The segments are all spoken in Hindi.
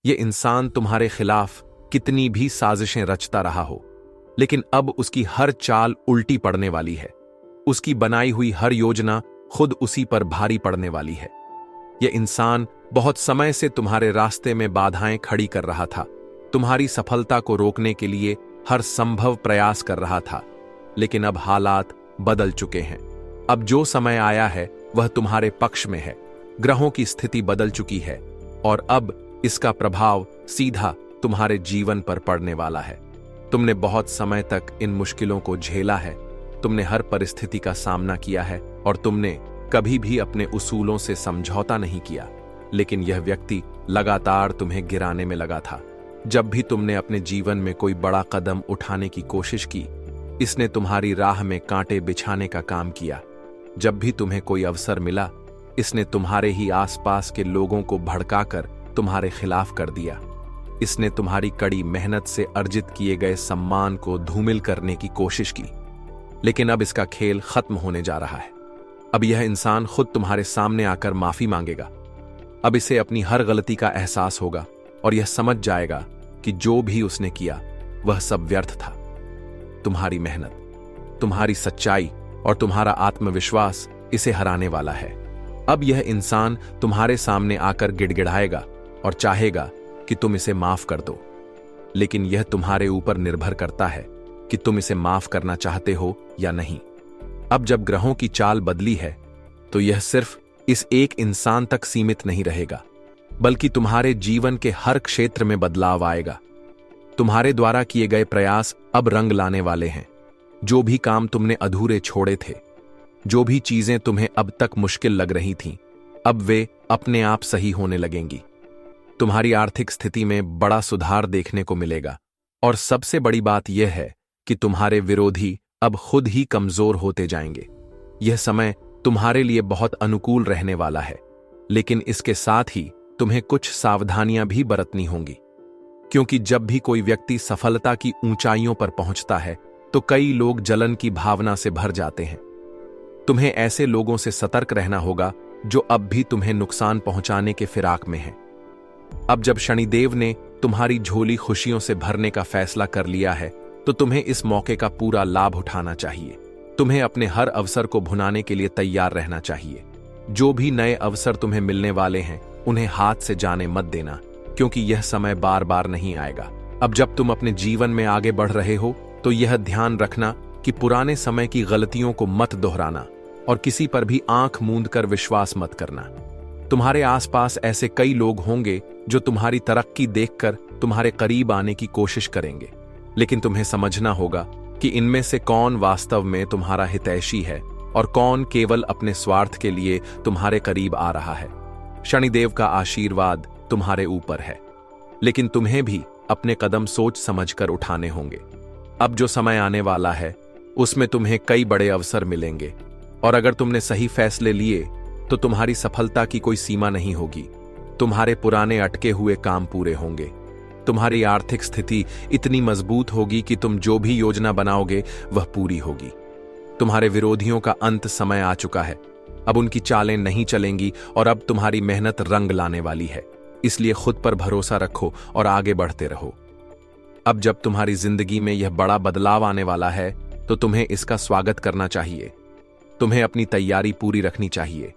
ये इंसान तुम्हारे खिलाफ कितनी भी साजिशें रचता रहा हो, लेकिन अब उसकी हर चाल उल्टी पड़ने वाली है। उसकी बनाई हुई हर योजना खुद उसी पर भारी पड़ने वाली है। यह इंसान बहुत समय से तुम्हारे रास्ते में बाधाएं खड़ी कर रहा था, तुम्हारी सफलता को रोकने के लिए हर संभव प्रयास कर रहा था, लेकिन अब हालात बदल चुके हैं। अब जो समय आया है वह तुम्हारे पक्ष में है। ग्रहों की स्थिति बदल चुकी है और अब इसका प्रभाव सीधा तुम्हारे जीवन पर पड़ने वाला है। तुमने बहुत समय तक इन मुश्किलों को झेला है, तुमने हर परिस्थिति का सामना किया है और तुमने कभी भी अपने उसूलों से समझौता नहीं किया, लेकिन यह व्यक्ति लगातार तुम्हें गिराने में लगा था। जब भी तुमने अपने जीवन में कोई बड़ा कदम उठाने की कोशिश की, इसने तुम्हारी राह में कांटे बिछाने का काम किया। जब भी तुम्हें कोई अवसर मिला, इसने तुम्हारे ही आसपास के लोगों को भड़काकर तुम्हारे खिलाफ कर दिया। इसने तुम्हारी कड़ी मेहनत से अर्जित किए गए सम्मान को धूमिल करने की कोशिश की, लेकिन अब इसका खेल खत्म होने जा रहा है। अब यह इंसान खुद तुम्हारे सामने आकर माफी मांगेगा। अब इसे अपनी हर गलती का एहसास होगा और यह समझ जाएगा कि जो भी उसने किया वह सब व्यर्थ था। तुम्हारी मेहनत, तुम्हारी सच्चाई और तुम्हारा आत्मविश्वास इसे हराने वाला है। अब यह इंसान तुम्हारे सामने आकर गिड़गिड़ाएगा और चाहेगा कि तुम इसे माफ कर दो, लेकिन यह तुम्हारे ऊपर निर्भर करता है कि तुम इसे माफ करना चाहते हो या नहीं। अब जब ग्रहों की चाल बदली है, तो यह सिर्फ इस एक इंसान तक सीमित नहीं रहेगा, बल्कि तुम्हारे जीवन के हर क्षेत्र में बदलाव आएगा। तुम्हारे द्वारा किए गए प्रयास अब रंग लाने वाले हैं। जो भी काम तुमने अधूरे छोड़े थे, जो भी चीजें तुम्हें अब तक मुश्किल लग रही थीं, अब वे अपने आप सही होने लगेंगी। तुम्हारी आर्थिक स्थिति में बड़ा सुधार देखने को मिलेगा और सबसे बड़ी बात यह है कि तुम्हारे विरोधी अब खुद ही कमजोर होते जाएंगे। यह समय तुम्हारे लिए बहुत अनुकूल रहने वाला है, लेकिन इसके साथ ही तुम्हें कुछ सावधानियां भी बरतनी होंगी, क्योंकि जब भी कोई व्यक्ति सफलता की ऊंचाइयों पर पहुंचता है तो कई लोग जलन की भावना से भर जाते हैं। तुम्हें ऐसे लोगों से सतर्क रहना होगा जो अब भी तुम्हें नुकसान पहुंचाने के फिराक में हैं। अब जब शनिदेव ने तुम्हारी झोली खुशियों से भरने का फैसला कर लिया है, तो तुम्हें इस मौके का पूरा लाभ उठाना चाहिए। तुम्हें अपने हर अवसर को भुनाने के लिए तैयार रहना चाहिए। जो भी नए अवसर तुम्हें मिलने वाले हैं, उन्हें हाथ से जाने मत देना, क्योंकि यह समय बार बार नहीं आएगा। अब जब तुम अपने जीवन में आगे बढ़ रहे हो, तो यह ध्यान रखना कि पुराने समय की गलतियों को मत दोहराना और किसी पर भी आंख मूंद कर विश्वास मत करना। तुम्हारे आसपास ऐसे कई लोग होंगे जो तुम्हारी तरक्की देखकर तुम्हारे करीब आने की कोशिश करेंगे, लेकिन तुम्हें समझना होगा कि इनमें से कौन वास्तव में तुम्हारा हितैषी है और कौन केवल अपने स्वार्थ के लिए तुम्हारे करीब आ रहा है। शनिदेव का आशीर्वाद तुम्हारे ऊपर है, लेकिन तुम्हें भी अपने कदम सोच समझकर उठाने होंगे। अब जो समय आने वाला है, उसमें तुम्हें कई बड़े अवसर मिलेंगे और अगर तुमने सही फैसले लिए तो तुम्हारी सफलता की कोई सीमा नहीं होगी। तुम्हारे पुराने अटके हुए काम पूरे होंगे। तुम्हारी आर्थिक स्थिति इतनी मजबूत होगी कि तुम जो भी योजना बनाओगे वह पूरी होगी। तुम्हारे विरोधियों का अंत समय आ चुका है। अब उनकी चालें नहीं चलेंगी और अब तुम्हारी मेहनत रंग लाने वाली है। इसलिए खुद पर भरोसा रखो और आगे बढ़ते रहो। अब जब तुम्हारी जिंदगी में यह बड़ा बदलाव आने वाला है, तो तुम्हें इसका स्वागत करना चाहिए। तुम्हें अपनी तैयारी पूरी रखनी चाहिए,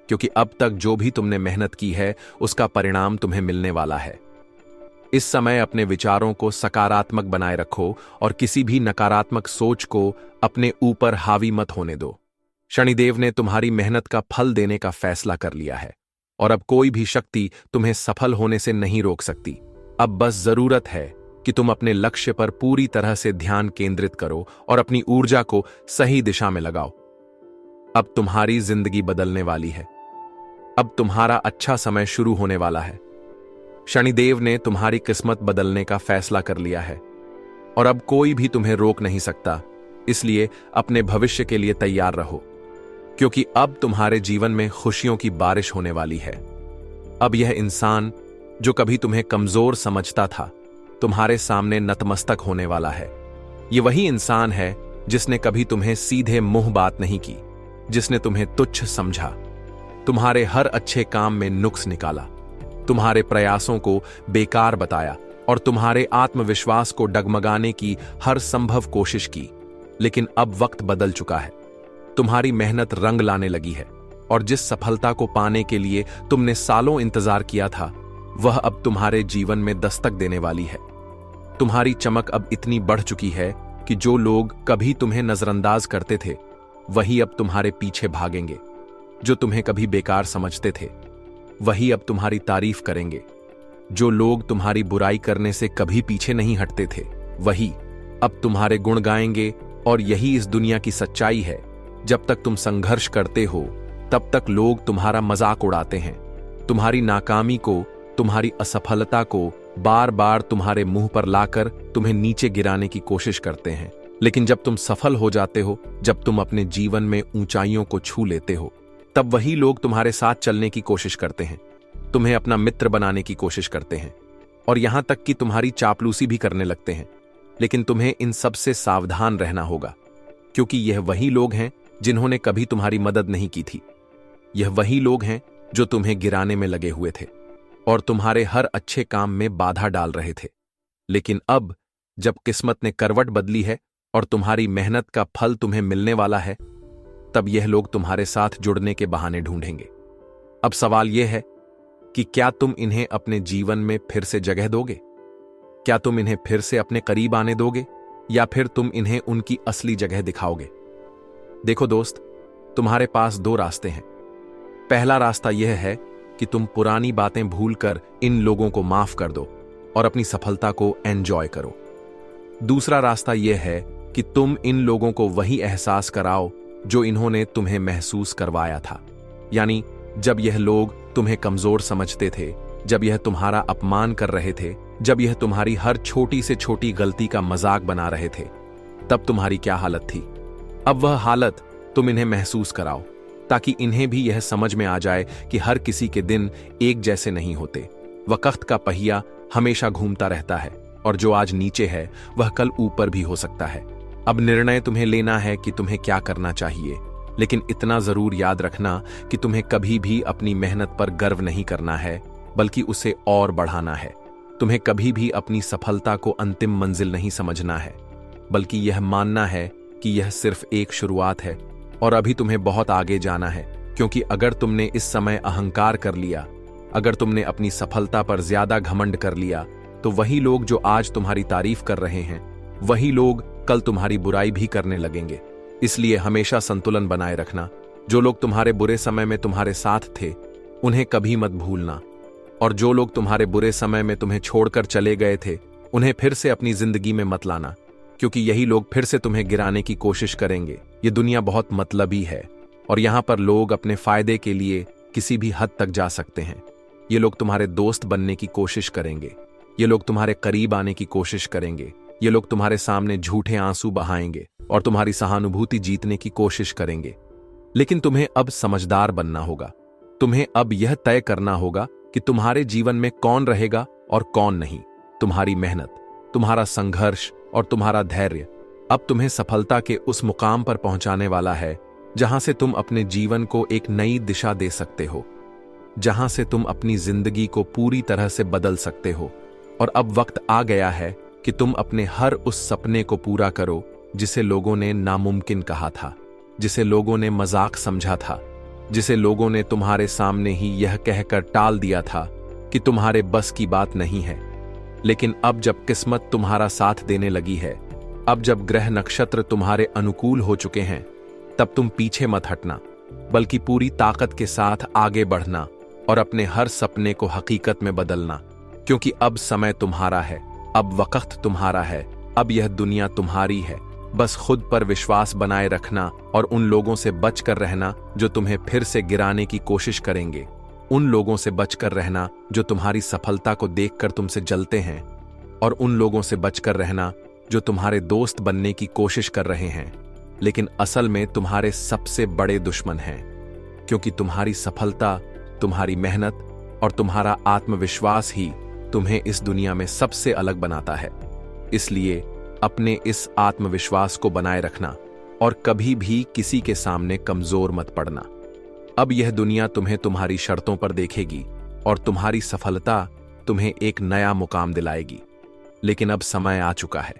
क्योंकि अब तक जो भी तुमने मेहनत की है उसका परिणाम तुम्हें मिलने वाला है। इस समय अपने विचारों को सकारात्मक बनाए रखो और किसी भी नकारात्मक सोच को अपने ऊपर हावी मत होने दो। शनिदेव ने तुम्हारी मेहनत का फल देने का फैसला कर लिया है और अब कोई भी शक्ति तुम्हें सफल होने से नहीं रोक सकती। अब बस जरूरत है कि तुम अपने लक्ष्य पर पूरी तरह से ध्यान केंद्रित करो और अपनी ऊर्जा को सही दिशा में लगाओ। अब तुम्हारी जिंदगी बदलने वाली है। अब तुम्हारा अच्छा समय शुरू होने वाला है। शनिदेव ने तुम्हारी किस्मत बदलने का फैसला कर लिया है और अब कोई भी तुम्हें रोक नहीं सकता। इसलिए अपने भविष्य के लिए तैयार रहो, क्योंकि अब तुम्हारे जीवन में खुशियों की बारिश होने वाली है। अब यह इंसान जो कभी तुम्हें कमजोर समझता था, तुम्हारे सामने नतमस्तक होने वाला है। यह वही इंसान है जिसने कभी तुम्हें सीधे मुंह बात नहीं की, जिसने तुम्हें तुच्छ समझा, तुम्हारे हर अच्छे काम में नुक्स निकाला तुम्हारे प्रयासों को बेकार बताया और तुम्हारे आत्मविश्वास को डगमगाने की हर संभव कोशिश की। लेकिन अब वक्त बदल चुका है। तुम्हारी मेहनत रंग लाने लगी है और जिस सफलता को पाने के लिए तुमने सालों इंतजार किया था, वह अब तुम्हारे जीवन में दस्तक देने वाली है। तुम्हारी चमक अब इतनी बढ़ चुकी है कि जो लोग कभी तुम्हें नजरअंदाज करते थे, वही अब तुम्हारे पीछे भागेंगे। जो तुम्हें कभी बेकार समझते थे, वही अब तुम्हारी तारीफ करेंगे। जो लोग तुम्हारी बुराई करने से कभी पीछे नहीं हटते थे, वही अब तुम्हारे गुण गाएंगे। और यही इस दुनिया की सच्चाई है। जब तक तुम संघर्ष करते हो, तब तक लोग तुम्हारा मजाक उड़ाते हैं। तुम्हारी नाकामी को, तुम्हारी असफलता को बार बार तुम्हारे मुंह पर लाकर तुम्हें नीचे गिराने की कोशिश करते हैं। लेकिन जब तुम सफल हो जाते हो, जब तुम अपने जीवन में ऊंचाइयों को छू लेते हो, तब वही लोग तुम्हारे साथ चलने की कोशिश करते हैं, तुम्हें अपना मित्र बनाने की कोशिश करते हैं और यहां तक कि तुम्हारी चापलूसी भी करने लगते हैं। लेकिन तुम्हें इन सब से सावधान रहना होगा, क्योंकि यह वही लोग हैं जिन्होंने कभी तुम्हारी मदद नहीं की थी। यह वही लोग हैं जो तुम्हें गिराने में लगे हुए थे और तुम्हारे हर अच्छे काम में बाधा डाल रहे थे। लेकिन अब जब किस्मत ने करवट बदली है और तुम्हारी मेहनत का फल तुम्हें मिलने वाला है, तब यह लोग तुम्हारे साथ जुड़ने के बहाने ढूंढेंगे। अब सवाल यह है कि क्या तुम इन्हें अपने जीवन में फिर से जगह दोगे? क्या तुम इन्हें फिर से अपने करीब आने दोगे, या फिर तुम इन्हें उनकी असली जगह दिखाओगे? देखो दोस्त, तुम्हारे पास दो रास्ते हैं। पहला रास्ता यह है कि तुम पुरानी बातें भूलकर इन लोगों को माफ कर दो और अपनी सफलता को एंजॉय करो। दूसरा रास्ता यह है कि तुम इन लोगों को वही एहसास कराओ जो इन्होंने तुम्हें महसूस करवाया था। यानी जब यह लोग तुम्हें कमजोर समझते थे, जब यह तुम्हारा अपमान कर रहे थे, जब यह तुम्हारी हर छोटी से छोटी गलती का मजाक बना रहे थे, तब तुम्हारी क्या हालत थी। अब वह हालत तुम इन्हें महसूस कराओ, ताकि इन्हें भी यह समझ में आ जाए कि हर किसी के दिन एक जैसे नहीं होते। वक्त का पहिया हमेशा घूमता रहता है और जो आज नीचे है वह कल ऊपर भी हो सकता है। अब निर्णय तुम्हें लेना है कि तुम्हें क्या करना चाहिए। लेकिन इतना जरूर याद रखना कि तुम्हें कभी भी अपनी मेहनत पर गर्व नहीं करना है, बल्कि उसे और बढ़ाना है। तुम्हें कभी भी अपनी सफलता को अंतिम मंजिल नहीं समझना है, बल्कि यह मानना है कि यह सिर्फ एक शुरुआत है और अभी तुम्हें बहुत आगे जाना है। क्योंकि अगर तुमने इस समय अहंकार कर लिया, अगर तुमने अपनी सफलता पर ज्यादा घमंड कर लिया, तो वही लोग जो आज तुम्हारी तारीफ कर रहे हैं, वही लोग कल तुम्हारी बुराई भी करने लगेंगे। इसलिए हमेशा संतुलन बनाए रखना। जो लोग तुम्हारे बुरे समय में तुम्हारे साथ थे, उन्हें कभी मत भूलना, और जो लोग तुम्हारे बुरे समय में तुम्हें छोड़कर चले गए थे, उन्हें फिर से अपनी जिंदगी में मत लाना, क्योंकि यही लोग फिर से तुम्हें गिराने की कोशिश करेंगे। ये दुनिया बहुत मतलबी है और यहां पर लोग अपने फायदे के लिए किसी भी हद तक जा सकते हैं। ये लोग तुम्हारे दोस्त बनने की कोशिश करेंगे, ये लोग तुम्हारे करीब आने की कोशिश करेंगे, ये लोग तुम्हारे सामने झूठे आंसू बहाएंगे और तुम्हारी सहानुभूति जीतने की कोशिश करेंगे। लेकिन तुम्हें अब समझदार बनना होगा। तुम्हें अब यह तय करना होगा कि तुम्हारे जीवन में कौन रहेगा और कौन नहीं। तुम्हारी मेहनत, तुम्हारा संघर्ष और तुम्हारा धैर्य अब तुम्हें सफलता के उस मुकाम पर पहुंचाने वाला है जहां से तुम अपने जीवन को एक नई दिशा दे सकते हो, जहां से तुम अपनी जिंदगी को पूरी तरह से बदल सकते हो। और अब वक्त आ गया है कि तुम अपने हर उस सपने को पूरा करो जिसे लोगों ने नामुमकिन कहा था, जिसे लोगों ने मजाक समझा था, जिसे लोगों ने तुम्हारे सामने ही यह कहकर टाल दिया था कि तुम्हारे बस की बात नहीं है। लेकिन अब जब किस्मत तुम्हारा साथ देने लगी है, अब जब ग्रह नक्षत्र तुम्हारे अनुकूल हो चुके हैं, तब तुम पीछे मत हटना, बल्कि पूरी ताकत के साथ आगे बढ़ना और अपने हर सपने को हकीकत में बदलना। क्योंकि अब समय तुम्हारा है, अब वक्त तुम्हारा है, अब यह दुनिया तुम्हारी है। बस खुद पर विश्वास बनाए रखना और उन लोगों से बचकर रहना जो तुम्हें फिर से गिराने की कोशिश करेंगे। उन लोगों से बचकर रहना जो तुम्हारी सफलता को देखकर तुमसे जलते हैं, और उन लोगों से बचकर रहना जो तुम्हारे दोस्त बनने की कोशिश कर रहे हैं, लेकिन असल में तुम्हारे सबसे बड़े दुश्मन हैं। क्योंकि तुम्हारी सफलता, तुम्हारी मेहनत और तुम्हारा आत्मविश्वास ही तुम्हें इस दुनिया में सबसे अलग बनाता है। इसलिए अपने इस आत्मविश्वास को बनाए रखना और कभी भी किसी के सामने कमजोर मत पड़ना। अब यह दुनिया तुम्हें तुम्हारी शर्तों पर देखेगी, और तुम्हारी सफलता तुम्हें एक नया मुकाम दिलाएगी। लेकिन अब समय आ चुका है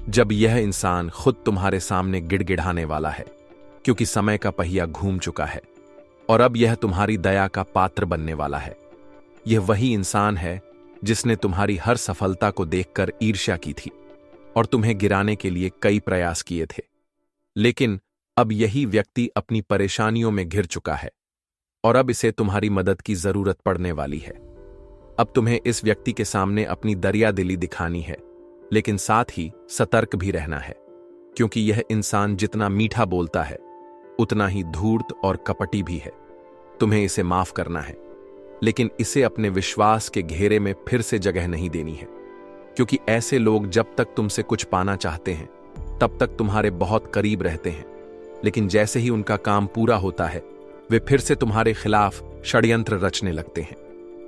जब यह इंसान खुद तुम्हारे सामने गिड़गिड़ाने वाला है, क्योंकि समय का पहिया घूम चुका है और अब यह तुम्हारी दया का पात्र बनने वाला है। यह वही इंसान है जिसने तुम्हारी हर सफलता को देखकर ईर्ष्या की थी और तुम्हें गिराने के लिए कई प्रयास किए थे। लेकिन अब यही व्यक्ति अपनी परेशानियों में घिर चुका है और अब इसे तुम्हारी मदद की जरूरत पड़ने वाली है। अब तुम्हें इस व्यक्ति के सामने अपनी दरियादिली दिखानी है, लेकिन साथ ही सतर्क भी रहना है, क्योंकि यह इंसान जितना मीठा बोलता है उतना ही धूर्त और कपटी भी है। तुम्हें इसे माफ करना है, लेकिन इसे अपने विश्वास के घेरे में फिर से जगह नहीं देनी है, क्योंकि ऐसे लोग जब तक तुमसे कुछ पाना चाहते हैं तब तक तुम्हारे बहुत करीब रहते हैं, लेकिन जैसे ही उनका काम पूरा होता है वे फिर से तुम्हारे खिलाफ षड्यंत्र रचने लगते हैं।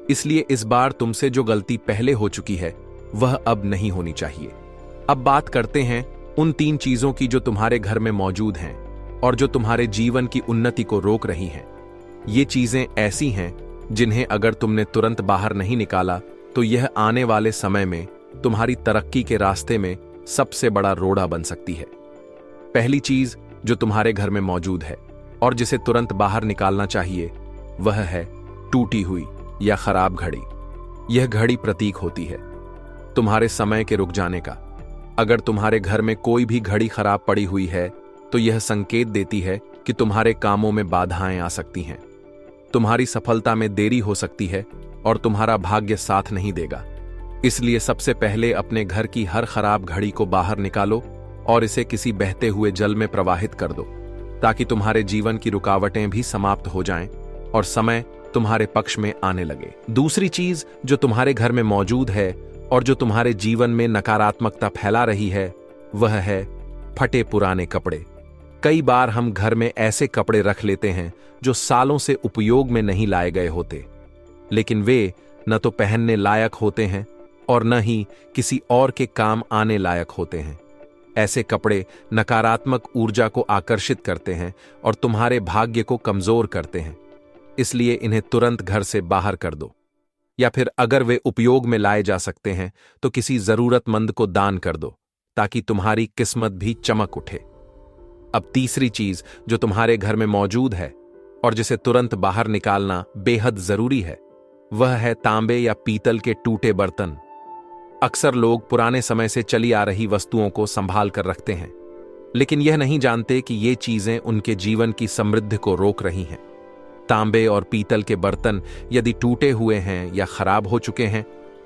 इसलिए इस बार तुमसे जो गलती पहले हो चुकी है वह अब नहीं होनी चाहिए। अब बात करते हैं उन 3 चीजों की जो तुम्हारे घर में मौजूद हैं और जो तुम्हारे जीवन की उन्नति को रोक रही हैं। ये चीजें ऐसी हैं जिन्हें अगर तुमने तुरंत बाहर नहीं निकाला तो यह आने वाले समय में तुम्हारी तरक्की के रास्ते में सबसे बड़ा रोड़ा बन सकती है। पहली चीज जो तुम्हारे घर में मौजूद है और जिसे तुरंत बाहर निकालना चाहिए वह है टूटी हुई या खराब घड़ी। यह घड़ी प्रतीक होती है तुम्हारे समय के रुक जाने का। अगर तुम्हारे घर में कोई भी घड़ी खराब पड़ी हुई है तो यह संकेत देती है कि तुम्हारे कामों में बाधाएं आ सकती हैं, तुम्हारी सफलता में देरी हो सकती है और तुम्हारा भाग्य साथ नहीं देगा। इसलिए सबसे पहले अपने घर की हर खराब घड़ी को बाहर निकालो और इसे किसी बहते हुए जल में प्रवाहित कर दो, ताकि तुम्हारे जीवन की रुकावटें भी समाप्त हो जाएं और समय तुम्हारे पक्ष में आने लगे। दूसरी चीज जो तुम्हारे घर में मौजूद है और जो तुम्हारे जीवन में नकारात्मकता फैला रही है वह है फटे पुराने कपड़े। कई बार हम घर में ऐसे कपड़े रख लेते हैं जो सालों से उपयोग में नहीं लाए गए होते, लेकिन वे न तो पहनने लायक होते हैं और न ही किसी और के काम आने लायक होते हैं। ऐसे कपड़े नकारात्मक ऊर्जा को आकर्षित करते हैं और तुम्हारे भाग्य को कमजोर करते हैं। इसलिए इन्हें तुरंत घर से बाहर कर दो, या फिर अगर वे उपयोग में लाए जा सकते हैं तो किसी जरूरतमंद को दान कर दो, ताकि तुम्हारी किस्मत भी चमक उठे। अब तीसरी चीज जो तुम्हारे घर में मौजूद है और जिसे तुरंत बाहर निकालना बेहद जरूरी है वह है तांबे या पीतल के टूटे बर्तन। अक्सर लोग पुराने समय से चली आ रही वस्तुओं को संभाल कर रखते हैं, लेकिन यह नहीं जानते कि ये चीजें उनके जीवन की समृद्धि को रोक रही हैं। तांबे और पीतल के बर्तन यदि टूटे हुए हैं या खराब हो चुके हैं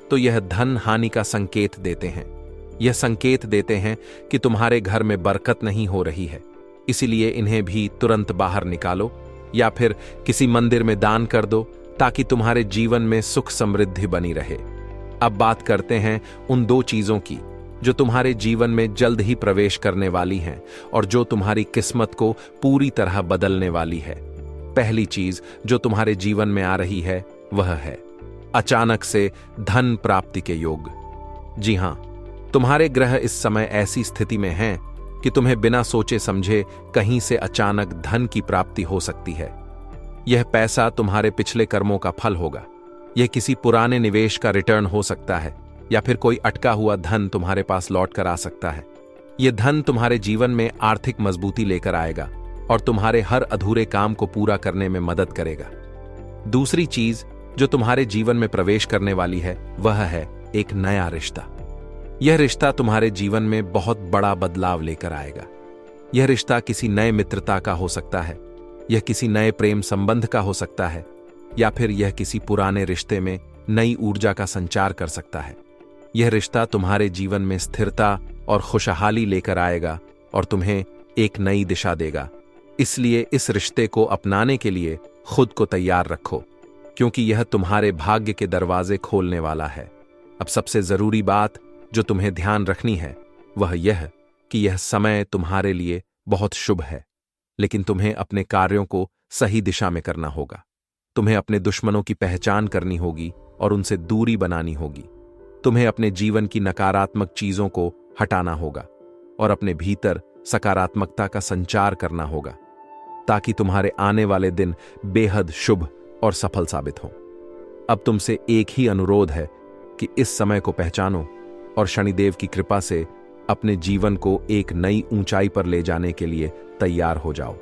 तो यह धन हानि का संकेत देते हैं। यह संकेत देते हैं कि तुम्हारे घर में बरकत नहीं हो रही है। इसीलिए इन्हें भी तुरंत बाहर निकालो या फिर किसी मंदिर में दान कर दो, ताकि तुम्हारे जीवन में सुख समृद्धि बनी रहे। अब बात करते हैं उन 2 चीजों की जो तुम्हारे जीवन में जल्द ही प्रवेश करने वाली हैं और जो तुम्हारी किस्मत को पूरी तरह बदलने वाली है। पहली चीज जो तुम्हारे जीवन में आ रही है वह है अचानक से धन प्राप्ति के योग। जी हां, तुम्हारे ग्रह इस समय ऐसी स्थिति में हैं कि तुम्हें बिना सोचे समझे कहीं से अचानक धन की प्राप्ति हो सकती है। यह पैसा तुम्हारे पिछले कर्मों का फल होगा। यह किसी पुराने निवेश का रिटर्न हो सकता है या फिर कोई अटका हुआ धन तुम्हारे पास लौट कर आ सकता है। यह धन तुम्हारे जीवन में आर्थिक मजबूती लेकर आएगा और तुम्हारे हर अधूरे काम को पूरा करने में मदद करेगा। दूसरी चीज जो तुम्हारे जीवन में प्रवेश करने वाली है वह है एक नया रिश्ता। यह रिश्ता तुम्हारे जीवन में बहुत बड़ा बदलाव लेकर आएगा। यह रिश्ता किसी नए मित्रता का हो सकता है, यह किसी नए प्रेम संबंध का हो सकता है, या फिर यह किसी पुराने रिश्ते में नई ऊर्जा का संचार कर सकता है। यह रिश्ता तुम्हारे जीवन में स्थिरता और खुशहाली लेकर आएगा और तुम्हें एक नई दिशा देगा। इसलिए इस रिश्ते को अपनाने के लिए खुद को तैयार रखो, क्योंकि यह तुम्हारे भाग्य के दरवाजे खोलने वाला है। अब सबसे जरूरी बात जो तुम्हें ध्यान रखनी है वह यह कि यह समय तुम्हारे लिए बहुत शुभ है, लेकिन तुम्हें अपने कार्यों को सही दिशा में करना होगा। तुम्हें अपने दुश्मनों की पहचान करनी होगी और उनसे दूरी बनानी होगी। तुम्हें अपने जीवन की नकारात्मक चीजों को हटाना होगा और अपने भीतर सकारात्मकता का संचार करना होगा, ताकि तुम्हारे आने वाले दिन बेहद शुभ और सफल साबित हों। अब तुमसे एक ही अनुरोध है कि इस समय को पहचानो और शनिदेव की कृपा से अपने जीवन को एक नई ऊंचाई पर ले जाने के लिए तैयार हो जाओ।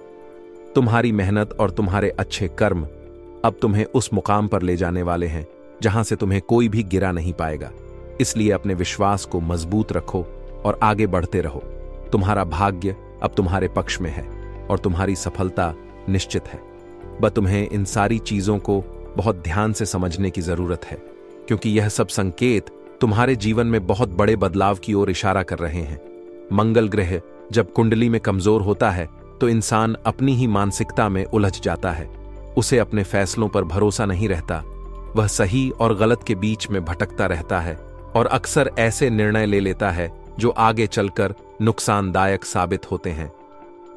तुम्हारी मेहनत और तुम्हारे अच्छे कर्म अब तुम्हें उस मुकाम पर ले जाने वाले हैं जहां से तुम्हें कोई भी गिरा नहीं पाएगा। इसलिए अपने विश्वास को मजबूत रखो और आगे बढ़ते रहो। तुम्हारा भाग्य अब तुम्हारे पक्ष में है और तुम्हारी सफलता निश्चित है। बस तुम्हें इन सारी चीजों को बहुत ध्यान से समझने की जरूरत है, क्योंकि यह सब संकेत तुम्हारे जीवन में बहुत बड़े बदलाव की ओर इशारा कर रहे हैं। मंगल ग्रह जब कुंडली में कमजोर होता है तो इंसान अपनी ही मानसिकता में उलझ जाता है। उसे अपने फैसलों पर भरोसा नहीं रहता, वह सही और गलत के बीच में भटकता रहता है और अक्सर ऐसे निर्णय ले लेता है जो आगे चलकर नुकसानदायक साबित होते हैं।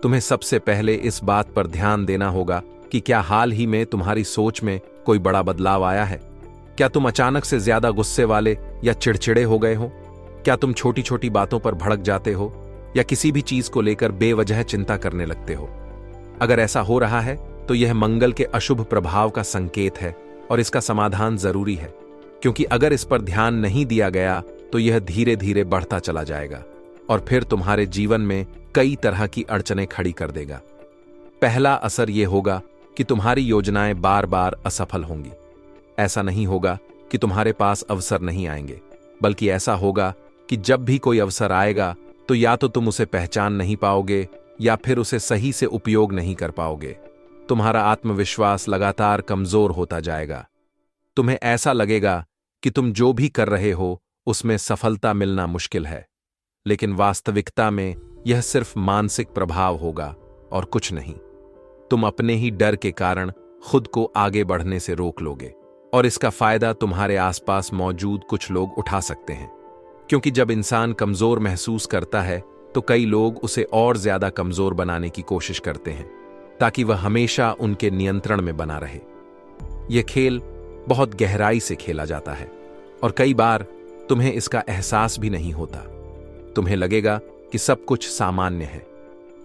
तुम्हें सबसे पहले इस बात पर ध्यान देना होगा कि क्या हाल ही में तुम्हारी सोच में कोई बड़ा बदलाव आया है। क्या तुम अचानक से ज्यादा गुस्से वाले या चिड़चिड़े हो गए हो? क्या तुम छोटी छोटी बातों पर भड़क जाते हो या किसी भी चीज को लेकर बेवजह चिंता करने लगते हो? अगर ऐसा हो रहा है तो यह मंगल के अशुभ प्रभाव का संकेत है और इसका समाधान जरूरी है, क्योंकि अगर इस पर ध्यान नहीं दिया गया तो यह धीरे धीरे बढ़ता चला जाएगा और फिर तुम्हारे जीवन में कई तरह की अड़चनें खड़ी कर देगा। पहला असर यह होगा कि तुम्हारी योजनाएं बार बार असफल होंगी। ऐसा नहीं होगा कि तुम्हारे पास अवसर नहीं आएंगे, बल्कि ऐसा होगा कि जब भी कोई अवसर आएगा तो या तो तुम उसे पहचान नहीं पाओगे या फिर उसे सही से उपयोग नहीं कर पाओगे। तुम्हारा आत्मविश्वास लगातार कमजोर होता जाएगा। तुम्हें ऐसा लगेगा कि तुम जो भी कर रहे हो उसमें सफलता मिलना मुश्किल है, लेकिन वास्तविकता में यह सिर्फ मानसिक प्रभाव होगा और कुछ नहीं। तुम अपने ही डर के कारण खुद को आगे बढ़ने से रोक लोगे और इसका फायदा तुम्हारे आसपास मौजूद कुछ लोग उठा सकते हैं, क्योंकि जब इंसान कमजोर महसूस करता है तो कई लोग उसे और ज्यादा कमजोर बनाने की कोशिश करते हैं ताकि वह हमेशा उनके नियंत्रण में बना रहे। यह खेल बहुत गहराई से खेला जाता है और कई बार तुम्हें इसका एहसास भी नहीं होता। तुम्हें लगेगा कि सब कुछ सामान्य है,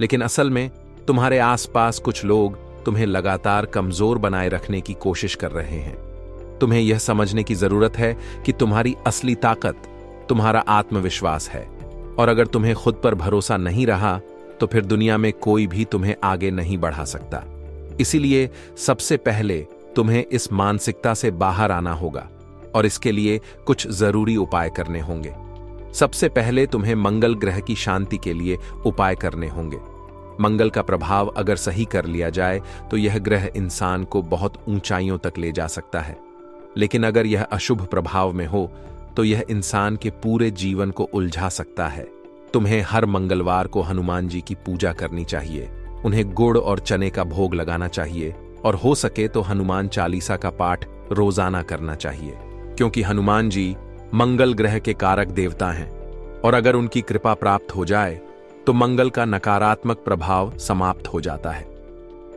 लेकिन असल में तुम्हारे आसपास कुछ लोग तुम्हें लगातार कमजोर बनाए रखने की कोशिश कर रहे हैं। तुम्हें यह समझने की जरूरत है कि तुम्हारी असली ताकत तुम्हारा आत्मविश्वास है, और अगर तुम्हें खुद पर भरोसा नहीं रहा तो फिर दुनिया में कोई भी तुम्हें आगे नहीं बढ़ा सकता। इसीलिए सबसे पहले तुम्हें इस मानसिकता से बाहर आना होगा और इसके लिए कुछ जरूरी उपाय करने होंगे। सबसे पहले तुम्हें मंगल ग्रह की शांति के लिए उपाय करने होंगे। मंगल का प्रभाव अगर सही कर लिया जाए तो यह ग्रह इंसान को बहुत ऊंचाइयों तक ले जा सकता है, लेकिन अगर यह अशुभ प्रभाव में हो तो यह इंसान के पूरे जीवन को उलझा सकता है। तुम्हें हर मंगलवार को हनुमान जी की पूजा करनी चाहिए, उन्हें गुड़ और चने का भोग लगाना चाहिए और हो सके तो हनुमान चालीसा का पाठ रोजाना करना चाहिए, क्योंकि हनुमान जी मंगल ग्रह के कारक देवता हैं और अगर उनकी कृपा प्राप्त हो जाए तो मंगल का नकारात्मक प्रभाव समाप्त हो जाता है।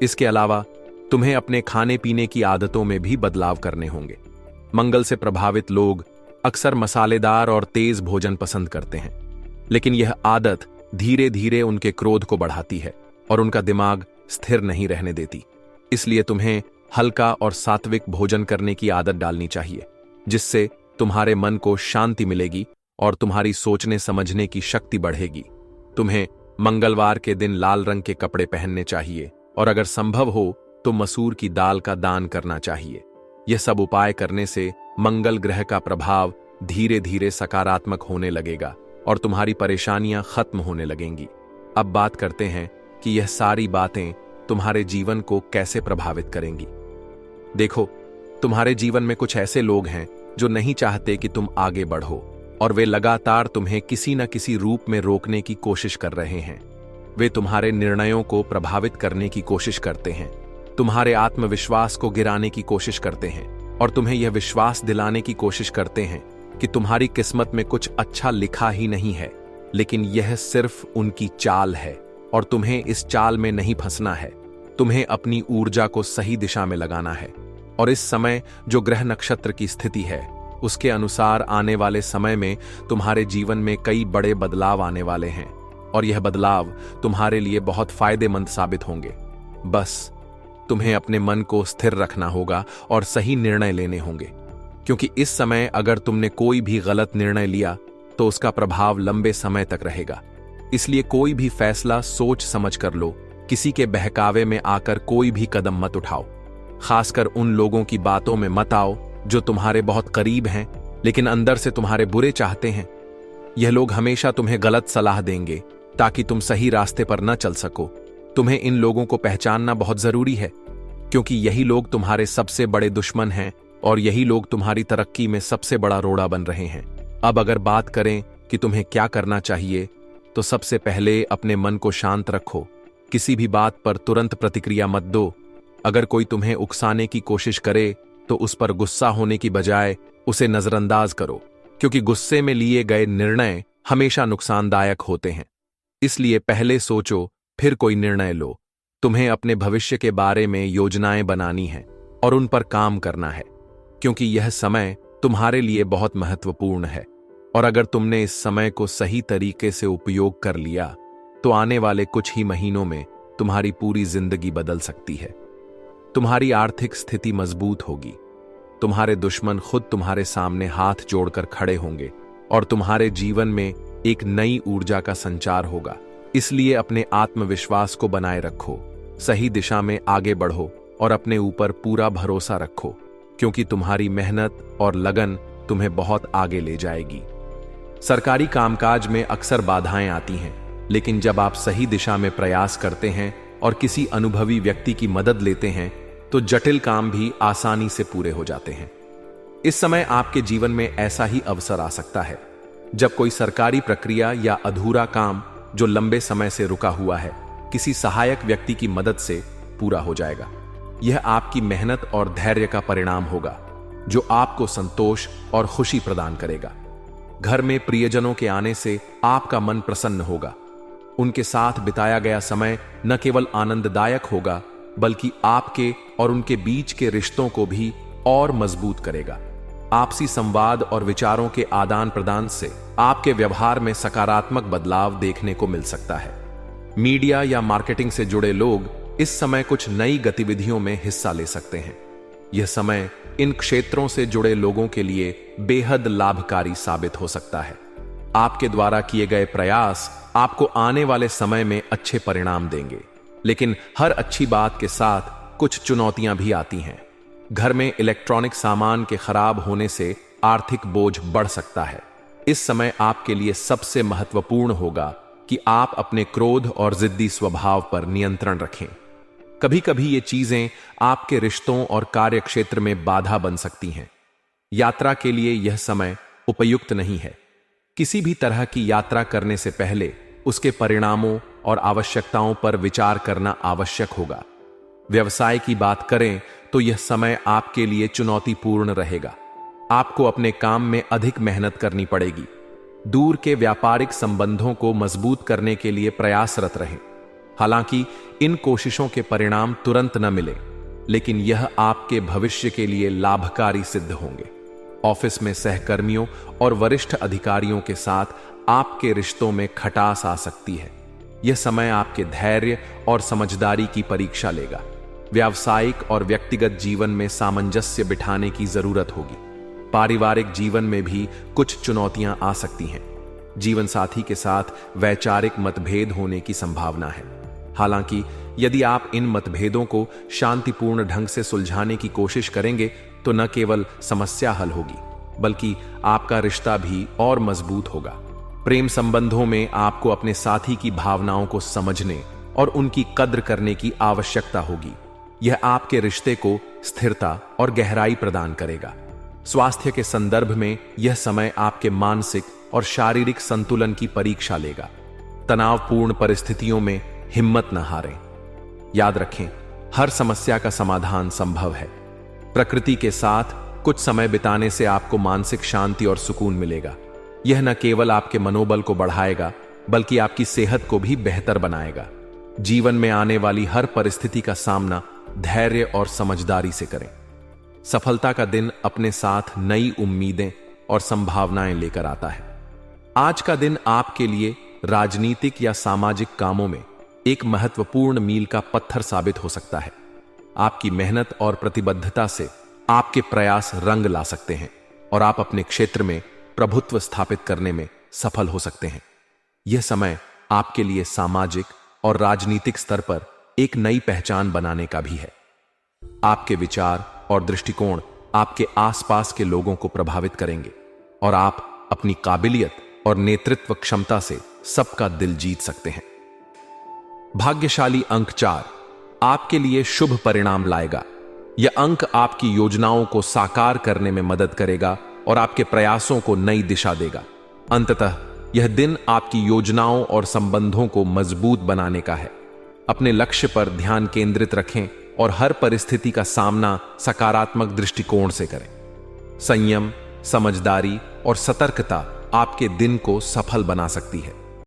इसके अलावा तुम्हें अपने खाने पीने की आदतों में भी बदलाव करने होंगे। मंगल से प्रभावित लोग अक्सर मसालेदार और तेज भोजन पसंद करते हैं, लेकिन यह आदत धीरे धीरे उनके क्रोध को बढ़ाती है और उनका दिमाग स्थिर नहीं रहने देती। इसलिए तुम्हें हल्का और सात्विक भोजन करने की आदत डालनी चाहिए, जिससे तुम्हारे मन को शांति मिलेगी और तुम्हारी सोचने समझने की शक्ति बढ़ेगी। तुम्हें मंगलवार के दिन लाल रंग के कपड़े पहनने चाहिए और अगर संभव हो तो मसूर की दाल का दान करना चाहिए। यह सब उपाय करने से मंगल ग्रह का प्रभाव धीरे धीरे सकारात्मक होने लगेगा और तुम्हारी परेशानियां खत्म होने लगेंगी। अब बात करते हैं कि यह सारी बातें तुम्हारे जीवन को कैसे प्रभावित करेंगी। देखो, तुम्हारे जीवन में कुछ ऐसे लोग हैं जो नहीं चाहते कि तुम आगे बढ़ो और वे लगातार तुम्हें किसी न किसी रूप में रोकने की कोशिश कर रहे हैं। वे तुम्हारे निर्णयों को प्रभावित करने की कोशिश करते हैं, तुम्हारे आत्मविश्वास को गिराने की कोशिश करते हैं और तुम्हें यह विश्वास दिलाने की कोशिश करते हैं कि तुम्हारी किस्मत में कुछ अच्छा लिखा ही नहीं है, लेकिन यह सिर्फ उनकी चाल है और तुम्हें इस चाल में नहीं फंसना है। तुम्हें अपनी ऊर्जा को सही दिशा में लगाना है और इस समय जो ग्रह नक्षत्र की स्थिति है उसके अनुसार आने वाले समय में तुम्हारे जीवन में कई बड़े बदलाव आने वाले हैं और यह बदलाव तुम्हारे लिए बहुत फायदेमंद साबित होंगे। बस तुम्हें अपने मन को स्थिर रखना होगा और सही निर्णय लेने होंगे, क्योंकि इस समय अगर तुमने कोई भी गलत निर्णय लिया तो उसका प्रभाव लंबे समय तक रहेगा। इसलिए कोई भी फैसला सोच समझ कर लो। किसी के बहकावे में आकर कोई भी कदम मत उठाओ। खासकर उन लोगों की बातों में मत आओ जो तुम्हारे बहुत करीब हैं लेकिन अंदर से तुम्हारे बुरे चाहते हैं। यह लोग हमेशा तुम्हें गलत सलाह देंगे ताकि तुम सही रास्ते पर न चल सको। तुम्हें इन लोगों को पहचानना बहुत जरूरी है, क्योंकि यही लोग तुम्हारे सबसे बड़े दुश्मन हैं और यही लोग तुम्हारी तरक्की में सबसे बड़ा रोड़ा बन रहे हैं। अब अगर बात करें कि तुम्हें क्या करना चाहिए, तो सबसे पहले अपने मन को शांत रखो। किसी भी बात पर तुरंत प्रतिक्रिया मत दो। अगर कोई तुम्हें उकसाने की कोशिश करे तो उस पर गुस्सा होने की बजाय उसे नजरअंदाज करो, क्योंकि गुस्से में लिए गए निर्णय हमेशा नुकसानदायक होते हैं। इसलिए पहले सोचो फिर कोई निर्णय लो। तुम्हें अपने भविष्य के बारे में योजनाएं बनानी है और उन पर काम करना है, क्योंकि यह समय तुम्हारे लिए बहुत महत्वपूर्ण है। और अगर तुमने इस समय को सही तरीके से उपयोग कर लिया तो आने वाले कुछ ही महीनों में तुम्हारी पूरी जिंदगी बदल सकती है। तुम्हारी आर्थिक स्थिति मजबूत होगी, तुम्हारे दुश्मन खुद तुम्हारे सामने हाथ जोड़कर खड़े होंगे और तुम्हारे जीवन में एक नई ऊर्जा का संचार होगा। इसलिए अपने आत्मविश्वास को बनाए रखो, सही दिशा में आगे बढ़ो और अपने ऊपर पूरा भरोसा रखो, क्योंकि तुम्हारी मेहनत और लगन तुम्हें बहुत आगे ले जाएगी। सरकारी कामकाज में अक्सर बाधाएं आती हैं, लेकिन जब आप सही दिशा में प्रयास करते हैं और किसी अनुभवी व्यक्ति की मदद लेते हैं तो जटिल काम भी आसानी से पूरे हो जाते हैं। इस समय आपके जीवन में ऐसा ही अवसर आ सकता है जब कोई सरकारी प्रक्रिया या अधूरा काम जो लंबे समय से रुका हुआ है किसी सहायक व्यक्ति की मदद से पूरा हो जाएगा। यह आपकी मेहनत और धैर्य का परिणाम होगा जो आपको संतोष और खुशी प्रदान करेगा। घर में प्रियजनों के आने से आपका मन प्रसन्न होगा। उनके साथ बिताया गया समय न केवल आनंददायक होगा बल्कि आपके और उनके बीच के रिश्तों को भी और मजबूत करेगा। आपसी संवाद और विचारों के आदान प्रदान से आपके व्यवहार में सकारात्मक बदलाव देखने को मिल सकता है। मीडिया या मार्केटिंग से जुड़े लोग इस समय कुछ नई गतिविधियों में हिस्सा ले सकते हैं। यह समय इन क्षेत्रों से जुड़े लोगों के लिए बेहद लाभकारी साबित हो सकता है। आपके द्वारा किए गए प्रयास आपको आने वाले समय में अच्छे परिणाम देंगे, लेकिन हर अच्छी बात के साथ कुछ चुनौतियां भी आती हैं। घर में इलेक्ट्रॉनिक सामान के खराब होने से आर्थिक बोझ बढ़ सकता है। इस समय आपके लिए सबसे महत्वपूर्ण होगा कि आप अपने क्रोध और जिद्दी स्वभाव पर नियंत्रण रखें। कभी कभी ये चीजें आपके रिश्तों और कार्य क्षेत्र में बाधा बन सकती हैं। यात्रा के लिए यह समय उपयुक्त नहीं है। किसी भी तरह की यात्रा करने से पहले उसके परिणामों और आवश्यकताओं पर विचार करना आवश्यक होगा। व्यवसाय की बात करें तो यह समय आपके लिए चुनौतीपूर्ण रहेगा। आपको अपने काम में अधिक मेहनत करनी पड़ेगी। दूर के व्यापारिक संबंधों को मजबूत करने के लिए प्रयासरत रहें। हालांकि इन कोशिशों के परिणाम तुरंत न मिले, लेकिन यह आपके भविष्य के लिए लाभकारी सिद्ध होंगे। ऑफिस में सहकर्मियों और वरिष्ठ अधिकारियों के साथ आपके रिश्तों में खटास आ सकती है। यह समय आपके धैर्य और समझदारी की परीक्षा लेगा। व्यावसायिक और व्यक्तिगत जीवन में सामंजस्य बिठाने की जरूरत होगी। पारिवारिक जीवन में भी कुछ चुनौतियां आ सकती हैं। जीवन साथी के साथ वैचारिक मतभेद होने की संभावना है। हालांकि यदि आप इन मतभेदों को शांतिपूर्ण ढंग से सुलझाने की कोशिश करेंगे तो न केवल समस्या हल होगी, बल्कि आपका रिश्ता भी और मजबूत होगा। प्रेम संबंधों में आपको अपने साथी की भावनाओं को समझने और उनकी कद्र करने की आवश्यकता होगी। यह आपके रिश्ते को स्थिरता और गहराई प्रदान करेगा। स्वास्थ्य के संदर्भ में यह समय आपके मानसिक और शारीरिक संतुलन की परीक्षा लेगा। तनावपूर्ण परिस्थितियों में हिम्मत न हारें। याद रखें, हर समस्या का समाधान संभव है। प्रकृति के साथ कुछ समय बिताने से आपको मानसिक शांति और सुकून मिलेगा। यह न केवल आपके मनोबल को बढ़ाएगा, बल्कि आपकी सेहत को भी बेहतर बनाएगा। जीवन में आने वाली हर परिस्थिति का सामना धैर्य और समझदारी से करें। सफलता का दिन अपने साथ नई उम्मीदें और संभावनाएं लेकर आता है। आज का दिन आपके लिए राजनीतिक या सामाजिक कामों में एक महत्वपूर्ण मील का पत्थर साबित हो सकता है। आपकी मेहनत और प्रतिबद्धता से आपके प्रयास रंग ला सकते हैं और आप अपने क्षेत्र में प्रभुत्व स्थापित करने में सफल हो सकते हैं। यह समय आपके लिए सामाजिक और राजनीतिक स्तर पर एक नई पहचान बनाने का भी है। आपके विचार और दृष्टिकोण आपके आसपास के लोगों को प्रभावित करेंगे और आप अपनी काबिलियत और नेतृत्व क्षमता से सबका दिल जीत सकते हैं। भाग्यशाली अंक 4 आपके लिए शुभ परिणाम लाएगा। यह अंक आपकी योजनाओं को साकार करने में मदद करेगा और आपके प्रयासों को नई दिशा देगा। अंततः यह दिन आपकी योजनाओं और संबंधों को मजबूत बनाने का है। अपने लक्ष्य पर ध्यान केंद्रित रखें और हर परिस्थिति का सामना सकारात्मक दृष्टिकोण से करें। संयम, समझदारी और सतर्कता आपके दिन को सफल बना सकती है।